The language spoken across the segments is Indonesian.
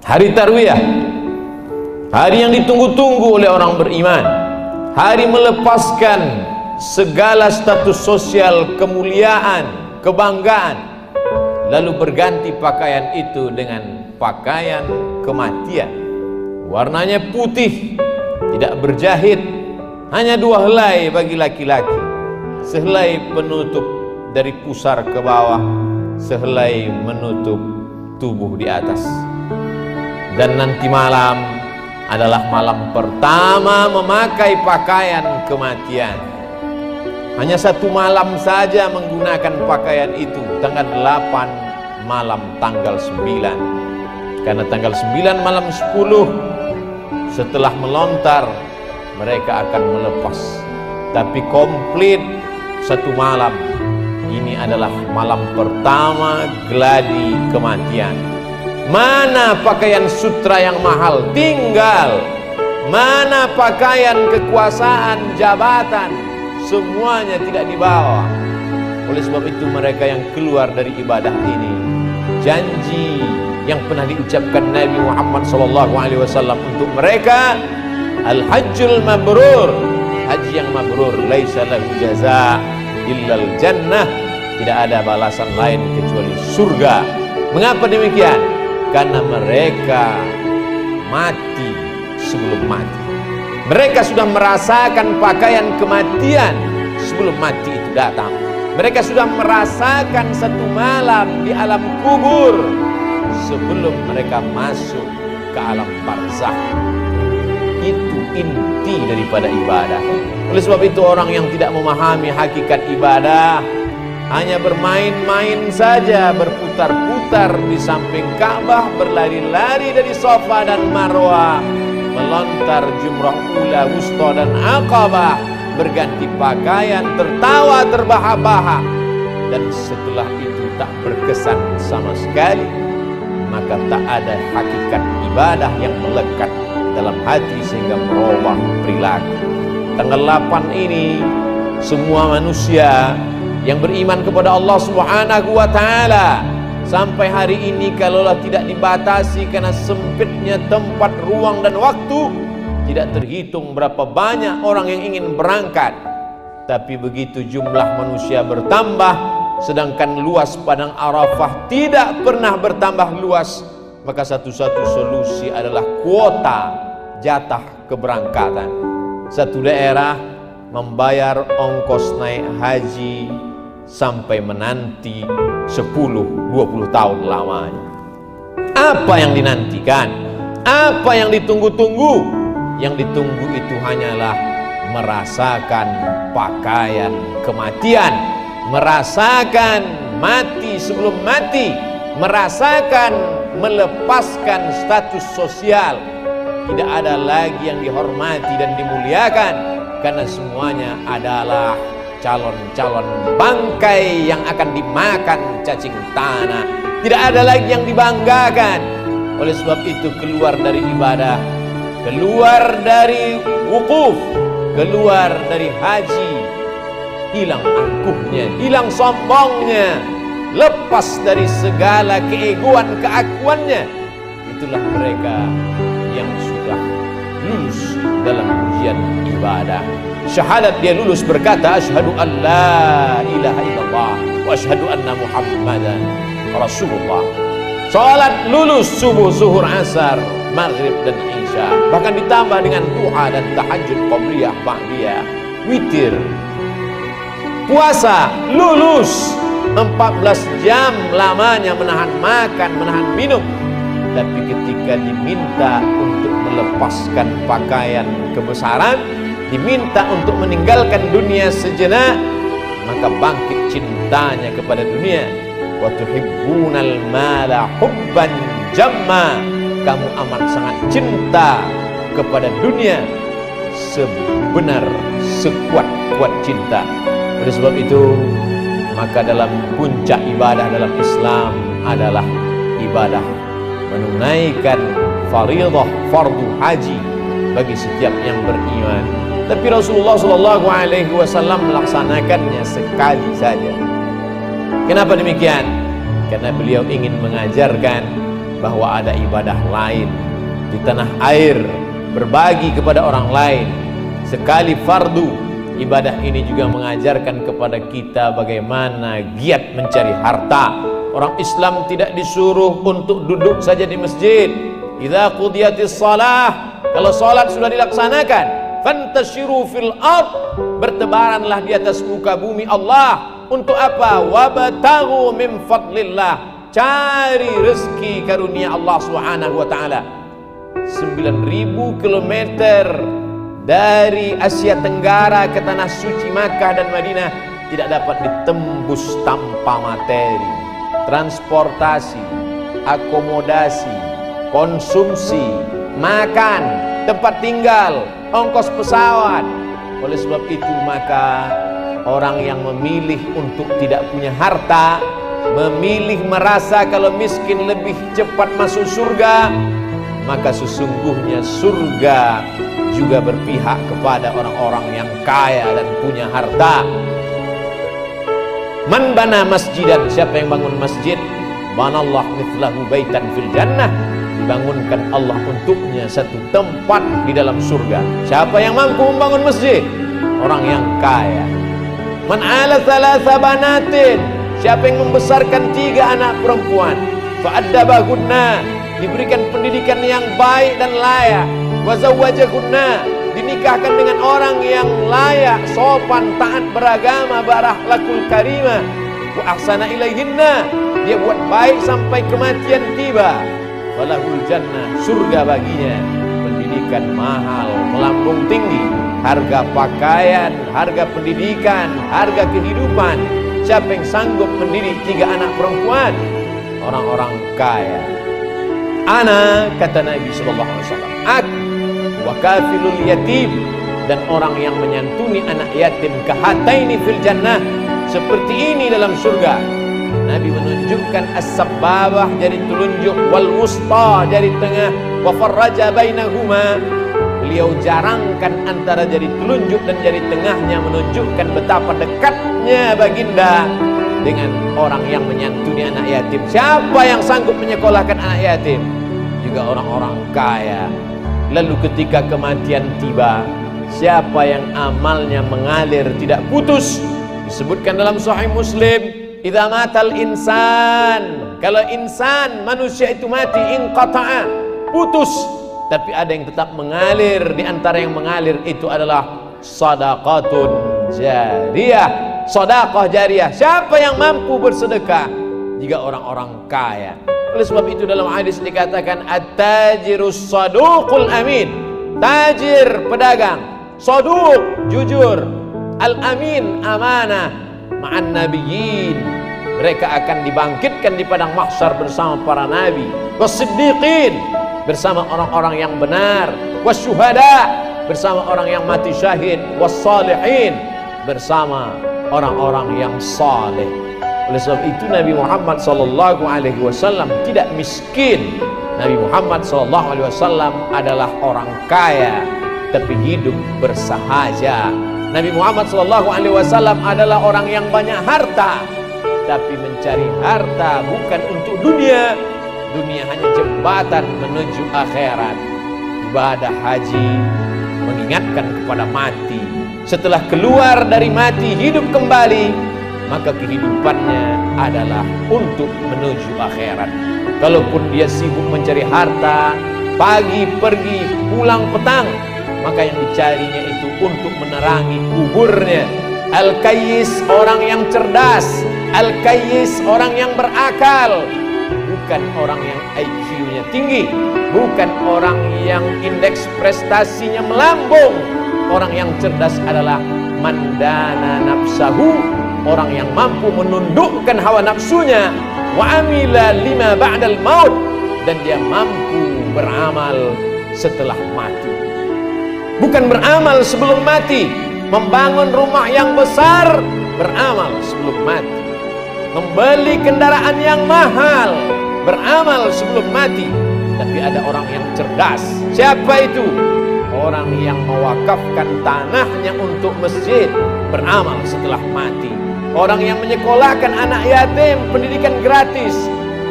Hari Tarwiyah, hari yang ditunggu-tunggu oleh orang beriman, hari melepaskan segala status sosial, kemuliaan, kebanggaan, lalu berganti pakaian itu dengan pakaian kematian. Warnanya putih, tidak berjahit, hanya 2 helai bagi laki-laki, sehelai penutup dari pusar ke bawah, sehelai menutup tubuh di atas. Dan nanti malam adalah malam pertama memakai pakaian kematian. Hanya 1 malam saja menggunakan pakaian itu, tanggal 8 malam tanggal 9. Karena tanggal 9 malam 10 setelah melontar mereka akan melepas. Tapi komplit 1 malam. Ini adalah malam pertama gladi kematian. Mana pakaian sutra yang mahal? Tinggal. Mana pakaian kekuasaan, jabatan? Semuanya tidak dibawa. Oleh sebab itu mereka yang keluar dari ibadah ini, janji yang pernah diucapkan Nabi Muhammad SAW untuk mereka, al-hajjul mabrur, haji yang mabrur, laisa lahu jaza illal jannah, tidak ada balasan lain kecuali surga. Mengapa demikian? Karena mereka mati sebelum mati. Mereka sudah merasakan pakaian kematian sebelum mati itu datang. Mereka sudah merasakan 1 malam di alam kubur sebelum mereka masuk ke alam barzakh. Itu inti daripada ibadah. Oleh sebab itu orang yang tidak memahami hakikat ibadah hanya bermain-main saja, berputar-putar di samping Ka'bah, berlari-lari dari Safa dan Marwah, melontar jumrah ula, wusta dan Aqabah, berganti pakaian, tertawa terbahak-bahak, dan setelah itu tak berkesan sama sekali, maka tak ada hakikat ibadah yang melekat dalam hati sehingga merubah perilaku. Tanggal 8 ini semua manusia yang beriman kepada Allah Subhanahu wa Ta'ala sampai hari ini, kalaulah tidak dibatasi karena sempitnya tempat, ruang dan waktu, tidak terhitung berapa banyak orang yang ingin berangkat. Tapi begitu jumlah manusia bertambah, sedangkan luas padang Arafah tidak pernah bertambah luas, maka satu-satu solusi adalah kuota jatah keberangkatan. Satu daerah membayar ongkos naik haji sampai menanti 10-20 tahun lamanya. Apa yang dinantikan? Apa yang ditunggu-tunggu? Yang ditunggu itu hanyalah merasakan pakaian kematian, merasakan mati sebelum mati, merasakan melepaskan status sosial. Tidak ada lagi yang dihormati dan dimuliakan, karena semuanya adalah calon-calon bangkai yang akan dimakan cacing tanah. Tidak ada lagi yang dibanggakan. Oleh sebab itu keluar dari ibadah, keluar dari wukuf, keluar dari haji, hilang angkuhnya, hilang sombongnya, lepas dari segala keegoan, keakuannya. Itulah mereka yang sudah lulus dalam ujian ibadah. Syahadat dia lulus, berkata asyhadu an la ilaha illallah wa asyhadu anna muhammadan rasulullah. Salat lulus, subuh, zuhur, asar, maghrib dan isya, bahkan ditambah dengan duha dan tahajud qabliyah, ba'diyah, witir. Puasa lulus, 14 jam lamanya menahan makan, menahan minum. Tapi ketika diminta untuk melepaskan pakaian kebesaran, diminta untuk meninggalkan dunia sejenak, maka bangkit cintanya kepada dunia. Wa tuhibbunal mala hubban jamma, kamu amat sangat cinta kepada dunia sebenar sekuat-kuat cinta. Oleh sebab itu, maka dalam puncak ibadah dalam Islam adalah ibadah menunaikan fardhu fardu haji bagi setiap yang beriman. Tapi Rasulullah SAW melaksanakannya sekali saja. Kenapa demikian? Karena beliau ingin mengajarkan bahwa ada ibadah lain di tanah air, berbagi kepada orang lain. Sekali fardu, ibadah ini juga mengajarkan kepada kita bagaimana giat mencari harta. Orang Islam tidak disuruh untuk duduk saja di masjid. Idza qudiyatis shalah, kalau salat sudah dilaksanakan, fantashiru fil ard, bertebaranlah di atas muka bumi Allah. Untuk apa? Wabtaghu min fadlillah, cari rezeki karunia Allah Subhanahu wa taala. 9.000 kilometer dari Asia Tenggara ke tanah suci Makkah dan Madinah tidak dapat ditembus tanpa materi, transportasi, akomodasi, konsumsi, makan, tempat tinggal, ongkos pesawat. Oleh sebab itu maka orang yang memilih untuk tidak punya harta, memilih merasa kalau miskin lebih cepat masuk surga, maka sesungguhnya surga juga berpihak kepada orang-orang yang kaya dan punya harta. Man bana masjidan, siapa yang bangun masjid, banallahu mithlahu baitan fil jannah, dibangunkan Allah untuknya satu tempat di dalam surga. Siapa yang mampu membangun masjid? Orang yang kaya. Man ala thalatha banatin, siapa yang membesarkan 3 anak perempuan, fa'addabahunna, diberikan pendidikan yang baik dan layak, wa zawwajahunna, dinikahkan dengan orang yang layak, sopan, taat beragama, berakhlakul karimah, wa ahsana ilaihinna, dia buat baik sampai kematian tiba, falahul jannah, surga baginya. Pendidikan mahal, melambung tinggi, harga pakaian, harga pendidikan, harga kehidupan. Siapa yang sanggup mendidik 3 anak perempuan? Orang-orang kaya. Ana, kata Nabi SAW, aku wa kafilul yatim, dan orang yang menyantuni anak yatim, kahataini fil jannah, seperti ini dalam surga. Nabi menunjukkan as-sababah, jari telunjuk, wal wusta, jari tengah, wa farraja bainahuma, beliau jarangkan antara jari telunjuk dan jari tengahnya, menunjukkan betapa dekatnya baginda dengan orang yang menyantuni anak yatim. Siapa yang sanggup menyekolahkan anak yatim? Juga orang-orang kaya. Lalu ketika kematian tiba, siapa yang amalnya mengalir tidak putus? Disebutkan dalam Sahih Muslim, idza matal insan, kalau insan manusia itu mati, inqata'a, putus, tapi ada yang tetap mengalir. Di antara yang mengalir itu adalah sadaqatun jariyah, sedekah jariyah. Siapa yang mampu bersedekah? Jika orang-orang kaya. Oleh sebab itu dalam hadis dikatakan at-tajirus saduqul amin, tajir pedagang, saduq jujur, al-amin amanah, ma'an nabiyyin, mereka akan dibangkitkan di padang mahsyar bersama para nabi, was-siddiqin, bersama orang-orang yang benar, was-syuhada, bersama orang yang mati syahid, was-salihin, bersama orang-orang yang saleh. Oleh sebab itu Nabi Muhammad SAW tidak miskin. Nabi Muhammad SAW adalah orang kaya tapi hidup bersahaja. Nabi Muhammad SAW adalah orang yang banyak harta tapi mencari harta bukan untuk dunia. Dunia hanya jembatan menuju akhirat. Ibadah haji mengingatkan kepada mati. Setelah keluar dari mati hidup kembali, maka kehidupannya adalah untuk menuju akhirat. Kalaupun dia sibuk mencari harta, pagi pergi, pulang petang, maka yang dicarinya itu untuk menerangi kuburnya. Al-Kayyis, orang yang cerdas. Al-Kayyis, orang yang berakal. Bukan orang yang IQ-nya tinggi, bukan orang yang indeks prestasinya melambung. Orang yang cerdas adalah mandana nafsahu, orang yang mampu menundukkan hawa nafsunya, wa amila lima ba'dal maut, dan dia mampu beramal setelah mati. Bukan beramal sebelum mati, membangun rumah yang besar, beramal sebelum mati. Membeli kendaraan yang mahal, beramal sebelum mati. Tapi ada orang yang cerdas. Siapa itu? Orang yang mewakafkan tanahnya untuk masjid, beramal setelah mati. Orang yang menyekolahkan anak yatim pendidikan gratis,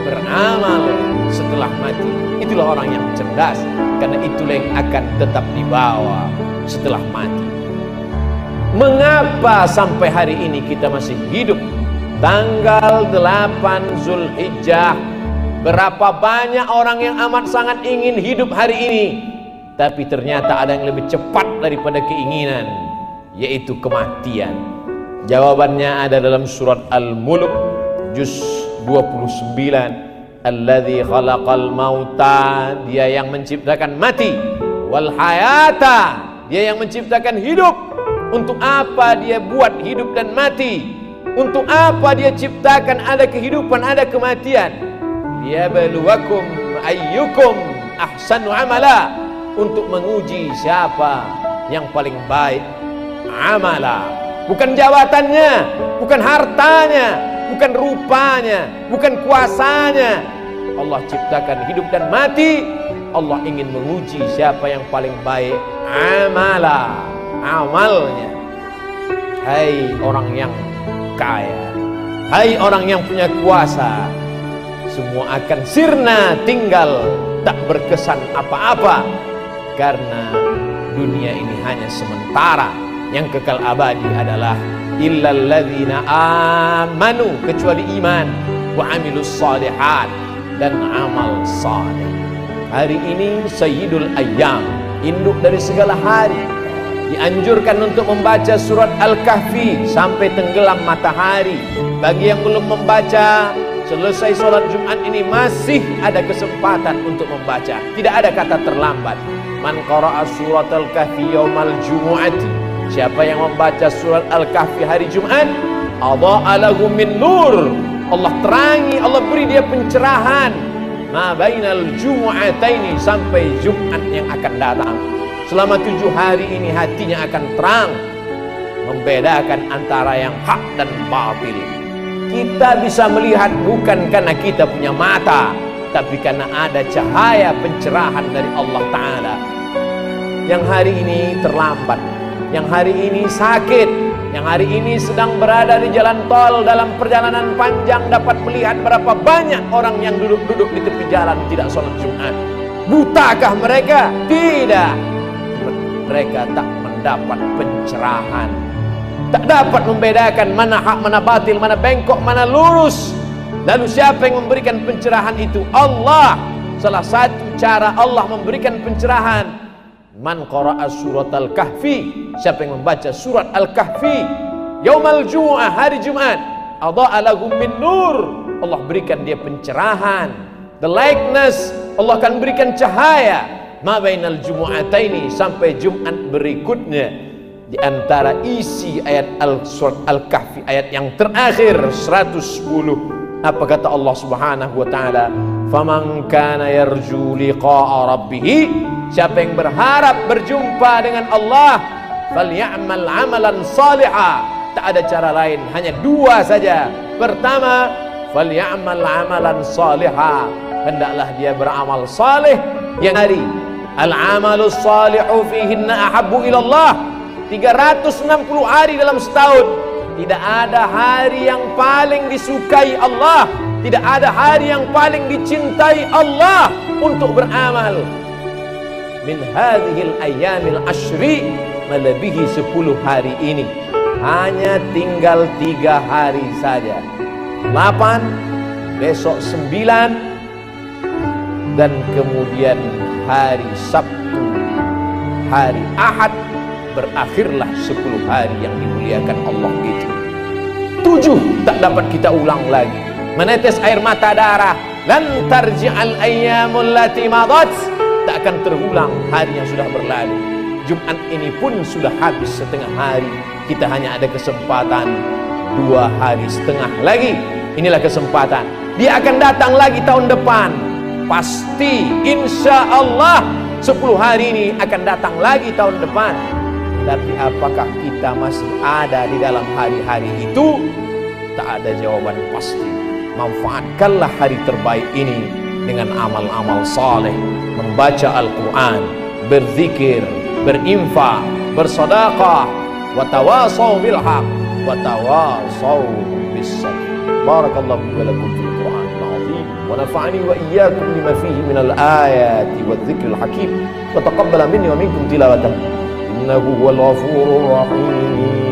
beramal setelah mati. Itulah orang yang cerdas, karena itulah yang akan tetap dibawa setelah mati. Mengapa sampai hari ini kita masih hidup? Tanggal 8 Zulhijjah, berapa banyak orang yang amat sangat ingin hidup hari ini, tapi ternyata ada yang lebih cepat daripada keinginan, yaitu kematian. Jawabannya ada dalam surat Al-Mulk juz 29. Alladzi khalaqal mauta, dia yang menciptakan mati, wal hayata, dia yang menciptakan hidup. Untuk apa dia buat hidup dan mati? Untuk apa dia ciptakan ada kehidupan, ada kematian? Liyabluwakum ayyukum ahsanu amala, untuk menguji siapa yang paling baik amala. Bukan jabatannya, bukan hartanya, bukan rupanya, bukan kuasanya. Allah ciptakan hidup dan mati. Allah ingin menguji siapa yang paling baik amala, amalnya. Hai orang yang kaya, hai orang yang punya kuasa, semua akan sirna, tinggal tak berkesan apa-apa, karena dunia ini hanya sementara. Yang kekal abadi adalah illal ladzina amanu, kecuali iman, wa amilus shalihat, dan amal saleh. Hari ini sayyidul ayyam, induk dari segala hari. Dianjurkan untuk membaca surat Al-Kahfi sampai tenggelam matahari. Bagi yang belum membaca, selesai sholat Jumat ini masih ada kesempatan untuk membaca. Tidak ada kata terlambat. Man qara'a surat Al-Kahfi yaumal jumu'ati, siapa yang membaca surat Al-Kahfi hari Jumat, adha'a lahu min nur, Allah terangi, Allah beri dia pencerahan, ma bainal jumu'ataini, sampai Jumat yang akan datang. Selama 7 hari ini hatinya akan terang, membedakan antara yang hak dan batil. Kita bisa melihat bukan karena kita punya mata, tapi karena ada cahaya pencerahan dari Allah Ta'ala. Yang hari ini terlambat, yang hari ini sakit, yang hari ini sedang berada di jalan tol dalam perjalanan panjang, dapat melihat berapa banyak orang yang duduk-duduk di tepi jalan tidak sholat Jumat. Butakah mereka? Tidak. Mereka tak mendapat pencerahan, tak dapat membedakan mana hak, mana batil, mana bengkok, mana lurus. Lalu siapa yang memberikan pencerahan itu? Allah. Salah satu cara Allah memberikan pencerahan, man qara'a surat Al-Kahfi, siapa yang membaca surat Al-Kahfi yaumal jumu'ah, hari Jumat, adha'a lahu min nur, Allah berikan dia pencerahan, the likeness, Allah akan berikan cahaya ma bainal jumu'ataini, sampai Jumat berikutnya. Di antara isi ayat surat Al-Kahfi, ayat yang terakhir 110, apa kata Allah Subhanahu wa taala? Faman kana yarju liqa'a rabbih, siapa yang berharap berjumpa dengan Allah, falyamal amalan salihah. Tak ada cara lain, hanya 2 saja. Pertama, falyamal amalan salihah, hendaklah dia beramal saleh. Yang hari al-amalus salihu fihinna ahabbu ilallah, 360 hari dalam setahun, tidak ada hari yang paling disukai Allah, tidak ada hari yang paling dicintai Allah untuk beramal. Min hadhil ayyamil ashri, melebihi 10 hari ini. Hanya tinggal 3 hari saja, 8, besok 9, dan kemudian hari Sabtu, hari Ahad, berakhirlah 10 hari yang dimuliakan Allah itu. 7 tak dapat kita ulang lagi. Menetes air mata darah, lan tarji'al ayyamul lati madat, tak akan terulang hari yang sudah berlalu. Jumat ini pun sudah habis setengah hari. Kita hanya ada kesempatan 2 hari setengah lagi. Inilah kesempatan. Dia akan datang lagi tahun depan. Pasti, insya Allah 10 hari ini akan datang lagi tahun depan. Tapi apakah kita masih ada di dalam hari-hari itu? Tak ada jawaban pasti. Manfaatkanlah hari terbaik ini dengan amal-amal saleh, membaca Al-Quran, berzikir, berinfak, bersedekah, wa tawasaw bil haq, wa tawasaw bis sabr. Barakallahu wa lakum fil Qur'anil azim. wa nafa'ani wa iyyakum bima fihi minal ayati wadh-dhikril hakim wa taqabbala minni wa minkum tilawatan innahu huwal ghafurur rahim.